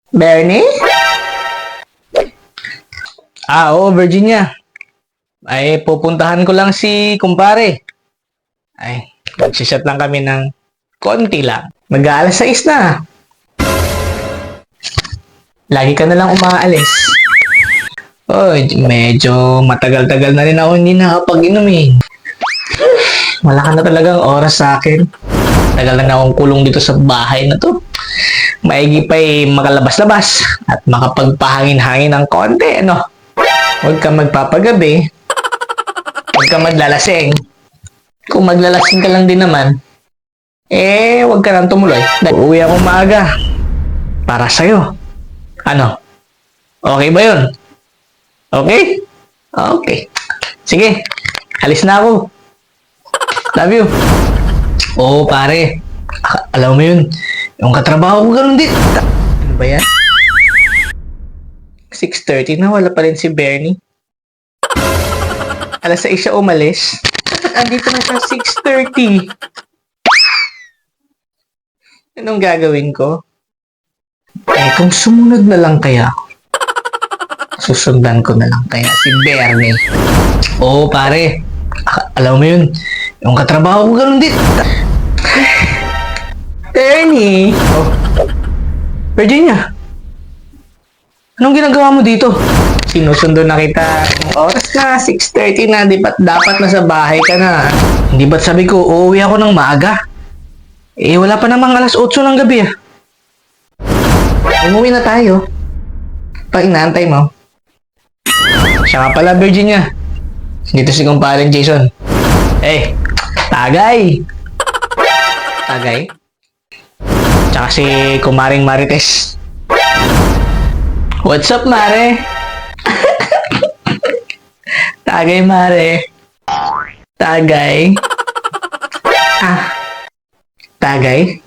Bernie? Oo, Virginia. Ay, pupuntahan ko lang si kumpare. Ay, magsishot lang kami ng konti lang. Mag-aalas 6 na. Lagi ka na lang umaalis. Oy, medyo matagal-tagal na rin ako hindi nakapag-inom eh. Wala ka na talagang oras sa akin. Tagal na akong kulong dito sa bahay na to. Maigi pa eh makalabas-labas at makapagpahangin-hangin ng konti, ano? Huwag ka magpapagabi. Huwag ka maglalasing. Kung maglalasing ka lang din naman, huwag ka nang tumuloy. Uuwi ako maaga. Para sa'yo. Ano? Okay ba yun? Okay? Okay. Sige. Alis na ako. Love you. Oo, pare. Alam mo yun, yung katrabaho ko ganun din. Ano ba yan? 6:30 na, wala pa rin si Bernie. Alas 6 siya umalis. Andito na siya 6:30. Anong gagawin ko? Kung sumunod na lang kaya ako. Susundan ko na lang kaya si Bernie. Oo, pare. Alam mo yun, yung katrabaho ko ganun din. Bernie! Oh. Virginia! Anong ginagawa mo dito? Sinusundo na kita. Oras na, 6:30 na. Dapat nasa bahay ka na. Hindi ba't sabi ko, uuwi ako ng maaga? Wala pa namang alas 8 ng gabi ah. Umuwi na tayo. Pag inaantay mo. Siya nga pala, Virginia. Dito si kumparing Jason. Tagay! Tagay? Tsaka si kumaring Marites. What's up, Mare? Tagay, Mare. Tagay. Tagay?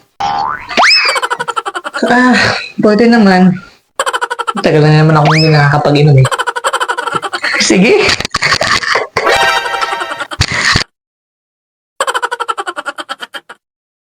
Pwede naman. Tagal na naman ako hindi nakakapag-inom eh. Sige.